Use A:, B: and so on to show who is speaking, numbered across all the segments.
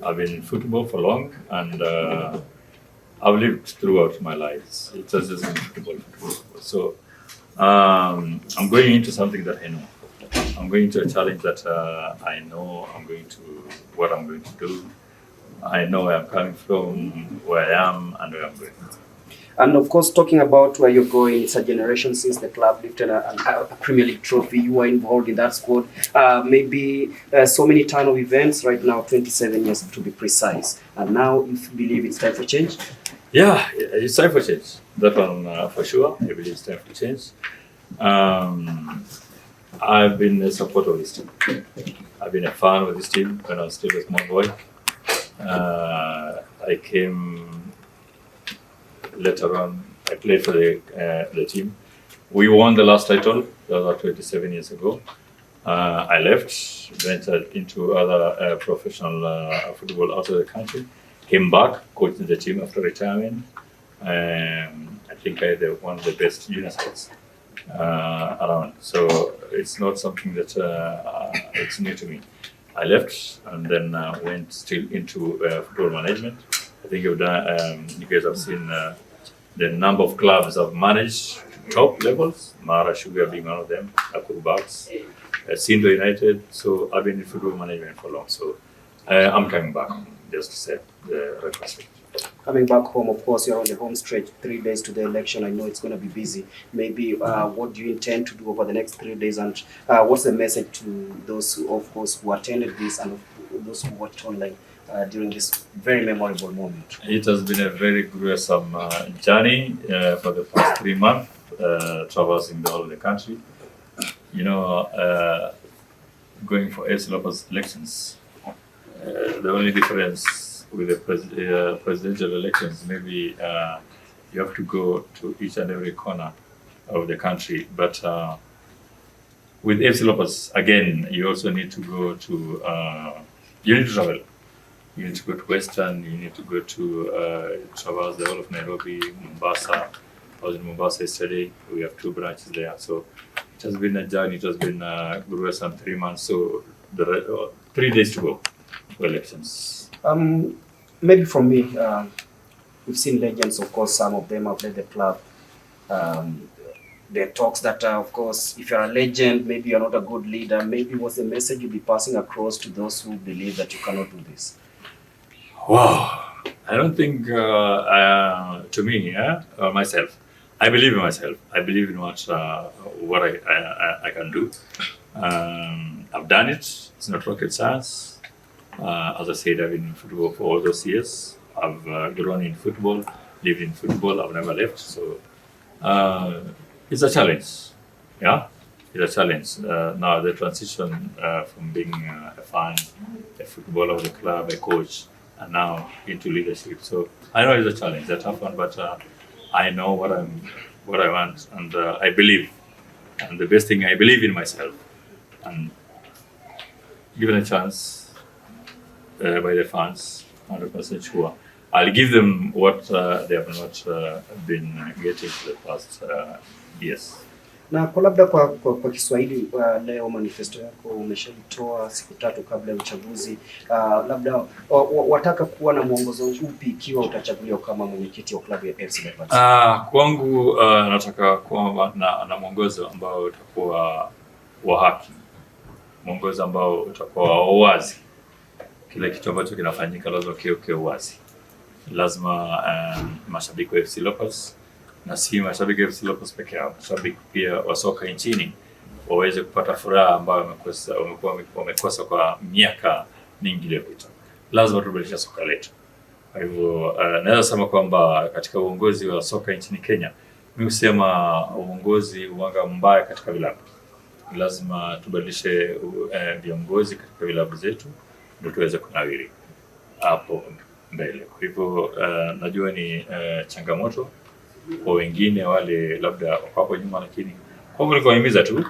A: I've been in football for long, and I've lived throughout my life. It has just been football. So I'm going into something that I know. I'm going to a challenge that I know what I'm going to do. I know where I'm coming from, where I am, and where I'm going.
B: And of course, talking about where you're going, it's a generation since the club lifted a Premier League trophy. You were involved in that squad. Maybe so many ton of events right now, 27 years to be precise. And now you believe it's time for change?
A: Yeah, it's time for change. That one for sure. I believe it's time for change. I've been a supporter of this team. I've been a fan of this team when I was still a small boy. I came later on. I played for the team. We won the last title. That was 27 years ago. I left, ventured into other professional football out of the country. Came back, coached the team after retirement. I think I had one of the best junior sides around. So it's not something that it's new to me. I left and then went still into football management. I think you've done, you guys have seen the number of clubs I've managed to top levels, Mara Sugar being one of them, Vows, Simba United. So I've been in football management for long. So I'm coming back, just to say the retrospect.
B: Coming back home, of course, you're on the home stretch, 3 days to the election. I know it's going to be busy. Maybe what do you intend to do over the next 3 days, and what's the message to those who, of course, who attended this and those who watched online during this very memorable moment?
A: It has been a very gruesome journey for the past 3 months, traversing the whole of the country. You know, going for AFC Leopards elections, the only difference with the presidential elections, maybe you have to go to each and every corner of the country. But with AFC Leopards, again, you also need to go to, you need to travel. You need to go to Western, you need to go to traverse the whole of Nairobi, Mombasa. I was in Mombasa yesterday. We have 2 branches there. So it has been a journey. It has been gruesome 3 months. So 3 days to go for elections.
B: Maybe from me, we've seen legends, of course, some of them have led the club. There are talks that, of course, if you're a legend, maybe you're not a good leader. Maybe what's the message you'll be passing across to those who believe that you cannot do this?
A: Wow, I don't think, to me, myself, I believe in myself. I believe in what I can do. I've done it. It's not rocket science. As I said, I've been in football for all those years. I've grown in football, lived in football. I've never left. So it's a challenge. Yeah, it's a challenge. Now the transition from being a fan, a footballer of the club, a coach, and now into leadership. So I know it's a challenge. That's tough one, but I know what I want, and I believe. And the best thing, I believe in myself. And given a chance by the fans, 100% sure, I'll give them what they have not been getting for the past years.
B: Na kwa labda kwa Kiswahili leo manifesto yako umeshaitoa siku 3 kabla ya uchaguzi. Labda wataka kuwa na mwongozo upi ikiwa utachaguliwa kama mwenyekiti wa klabu ya AFC Leopards?
A: Kwangu nataka kuwa na mwongozo ambao utakuwa wa haki. Mwongozo ambao utakuwa wazi. Kila kitu ambacho kinafanyika lazima kiwe wazi. Lazima mashabiki wa AFC Leopards na si mashabiki wa AFC Leopards peke yao, mashabiki pia wa soka nchini waweze kupata furaha ambayo wamekosa kwa miaka mingi iliyopita. Lazima tubadilishe soka letu. Kwa hivyo naweza sema kwamba katika uongozi wa soka nchini Kenya, mimi husema uongozi uanga mbaya katika vilabu. Lazima tubadilishe viongozi katika vilabu zetu ndio tuweze kunawiri hapo mbele. Kwa hivyo najua ni changamoto kwa wengine wale labda wako nyuma, lakini kwangu ni kuhimiza tu,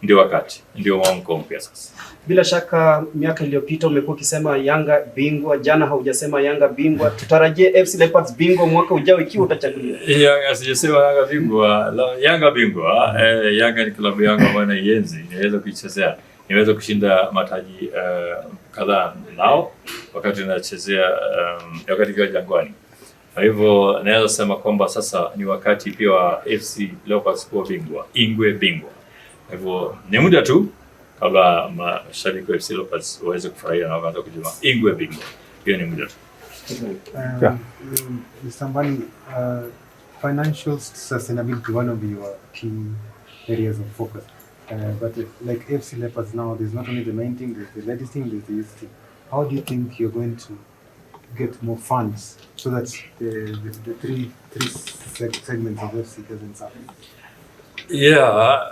A: ndio wakati, ndio mwamko mpya sasa.
B: Bila shaka miaka iliyopita umekuwa ukisema Yanga bingwa, jana haujasema Yanga bingwa. Tutarajie AFC Leopards bingwa mwaka ujao ikiwa utachaguliwa?
A: Yanga sijasema Yanga bingwa, Yanga bingwa. Yanga ni klabu yangu ambayo naienzi, inaweza kuichezea. nimeweza kushinda mataji kadhaa nao wakati tunachezea wakati kwa Jangwani. Kwa hivyo naweza sema kwamba sasa ni wakati pia wa AFC Leopards kuwa bingwa, Ingwe bingwa. Kwa hivyo ni muda tu kabla mashabiki wa AFC Leopards waweze kufurahia na waanze kujua Ingwe bingwa. Hiyo ni muda tu.
C: Mr. Ambani, financial sustainability, one of your key areas of focus. But like AFC Leopards now, there's not only the main team, there's the ladies team, there's the youth team. How do you think you're going to get more funds so that the three segments of FC doesn't suffer?
A: Yeah,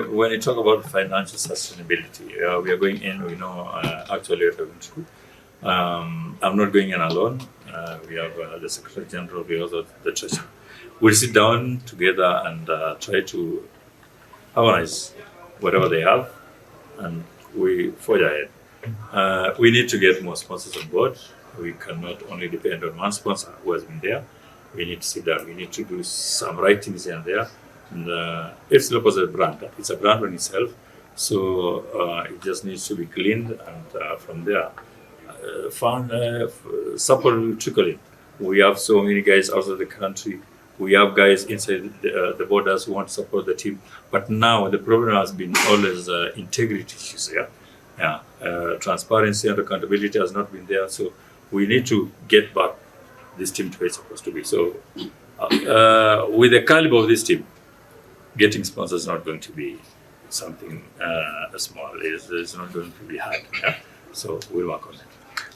A: when you talk about financial sustainability, we are going in. We know actually we're going to. I'm not going in alone. We have the Secretary General, we also the Treasurer. We'll sit down together and try to harmonize whatever they have, and we forge ahead. We need to get more sponsors on board. We cannot only depend on one sponsor who has been there. We need to sit down. We need to do some right things here and there. And AFC Leopards is a brand. It's a brand on itself. So it just needs to be cleaned, and from there, support will trickle in. We have so many guys outside the country. We have guys inside the borders who want to support the team. But now the problem has been always integrity issues. Transparency and accountability has not been there. So we need to get back this team to where it's supposed to be. So with the caliber of this team, getting sponsors is not going to be something small. It's not going to be hard. So we'll work on it.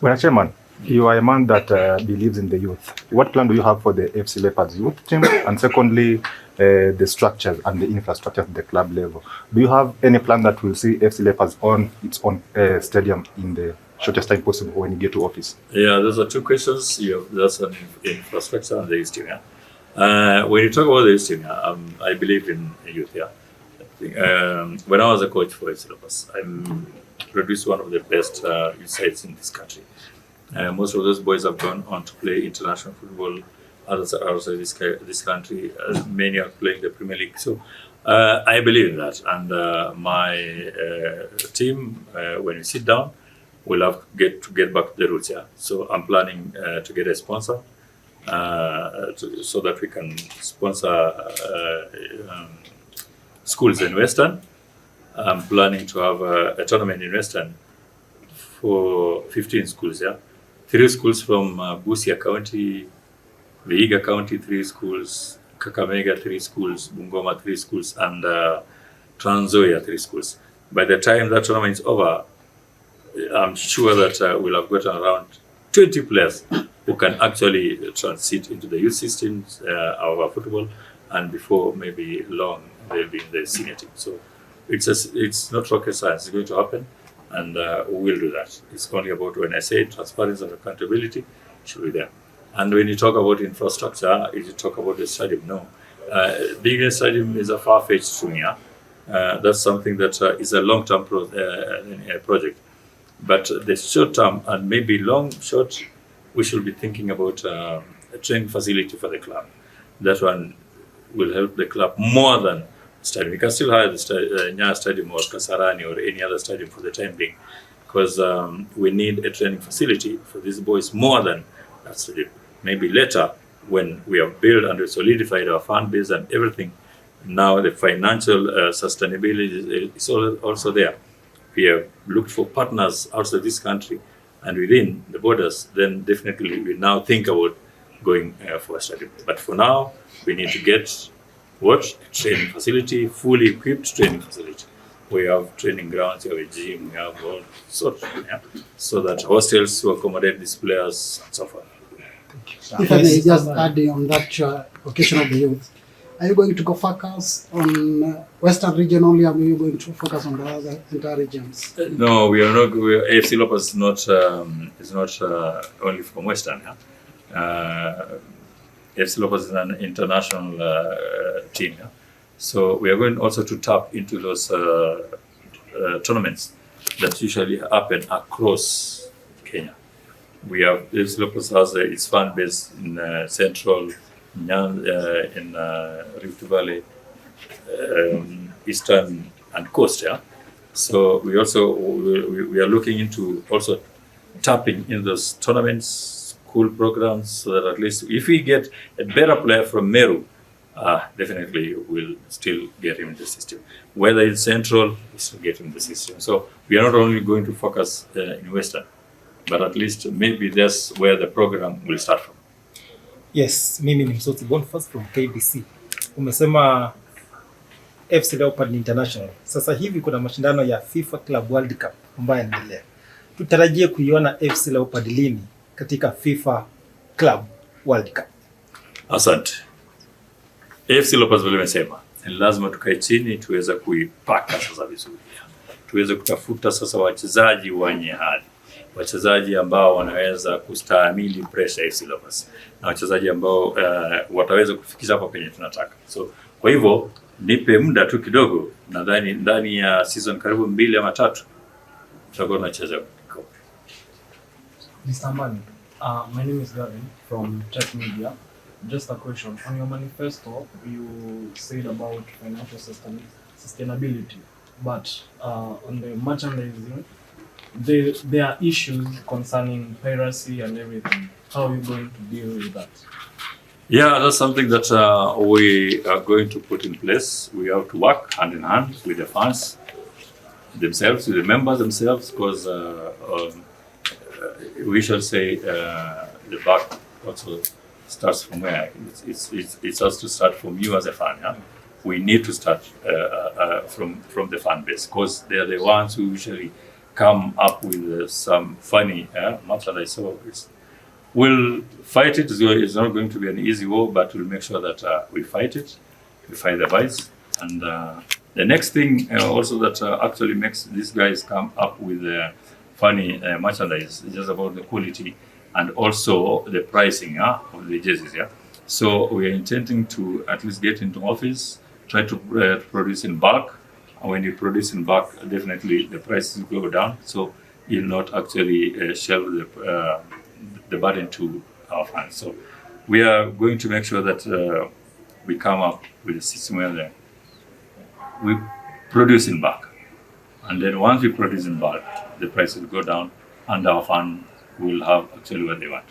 D: Well, Chairman, you are a man that believes in the youth. What plan do you have for the AFC Leopards youth team? And secondly, the structures and the infrastructure at the club level. Do you have any plan that will see AFC Leopards on its own stadium in the shortest time possible when you get to office? Yeah,
A: those are two questions. That's an infrastructure and the youth team. When you talk about the youth team, I believe in youth. When I was a coach for AFC Leopards, I produced one of the best youth sides in this country. Most of those boys have gone on to play international football. Others are outside this country. Many are playing the Premier League. So I believe in that. And my team, when we sit down, we'll have to get back to the roots. So I'm planning to get a sponsor so that we can sponsor schools in Western. I'm planning to have a tournament in Western for 15 schools. 3 schools from Busia County, Vihiga County, 3 schools, Kakamega, 3 schools, Bungoma, 3 schools, and Trans Nzoia, 3 schools. By the time that tournament is over, I'm sure that we'll have gotten around 20 players who can actually transit into the youth systems of our football, and before maybe long, they'll be in the senior team. So it's not rocket science. It's going to happen. And we will do that. It's only about, when I say transparency and accountability, it should be there. And when you talk about infrastructure, you talk about the stadium. No, building a stadium is a far-fetched thing. That's something that is a long-term project. But the short-term and maybe long-short, we should be thinking about a training facility for the club. That one will help the club more than stadium. We can still hire the Nyayo Stadium or Kasarani or any other stadium for the time being, because we need a training facility for these boys more than that stadium. Maybe later, when we have built and solidified our fan base and everything, now the financial sustainability is also there. We have looked for partners outside this country and within the borders, then definitely we now think about going for a stadium. But for now, we need to get a training facility, fully equipped training facility. We have training grounds, we have a gym, we have all sorts, so that hostels to accommodate these players and so forth.
E: If I may just add on that occasion of the youth, are you going to go focus on Western region only, or are you going to focus on the other entire regions?
A: No, we are not. AFC Leopards is not only from Western. AFC Leopards is an international team. So we are going also to tap into those tournaments that usually happen across Kenya. We have AFC Leopards has its fan base in Central, in Rift Valley, Eastern and Coast. So we also we are looking into also tapping in those tournaments, school programs, so that at least if we get a better player from Meru, definitely we'll still get him in the system. Whether it's central, we still get him in the system. So we are not only going to focus in Western, but at least maybe that's where the program will start from.
F: Yes, mimi ni Msoti Bonface from KBC. Umesema AFC Leopards International. Sasa hivi kuna mashindano ya FIFA Club World Cup ambayo yanaendelea. Tutarajie kuiona AFC Leopards lini katika FIFA Club World Cup?
A: Asante. AFC Leopards vile nimesema, ni lazima tukae chini tuweze kuipaka sasa vizuri. Tuweze kutafuta sasa wachezaji wenye hali. Wachezaji ambao wanaweza kustahimili pressure AFC Leopards. Na wachezaji ambao wataweza kufikisha hapo penye tunataka. So kwa hivyo nipe muda tu kidogo, nadhani ndani ya season karibu 2 ama 3 tutakuwa tunacheza.
G: Mr. Ambani, my name is Gavin from Tech Media. Just a question. On your manifesto, you said about financial sustainability, but on the merchandising, there are issues concerning piracy and everything. How are you going to deal with that?
A: Yeah, that's something that we are going to put in place. We have to work hand in hand with the fans themselves, with the members themselves, because we shall say the back also starts from where? It has to start from you as a fan. Yeah? We need to start from the fan base, because they are the ones who usually come up with some funny merchandise. So we'll fight it. It's not going to be an easy war, but we'll make sure that we fight it. We fight the vice. And the next thing also that actually makes these guys come up with funny merchandise is just about the quality and also the pricing of the jerseys. Yeah? So we are intending to at least get into office, try to produce in bulk. And when you produce in bulk, definitely the prices go down. So you'll not actually shelve the burden to our fans. So we are going to make sure that we come up with a system where we produce in bulk. And then once we produce in bulk, the prices will go down and our fan will have actually what they want.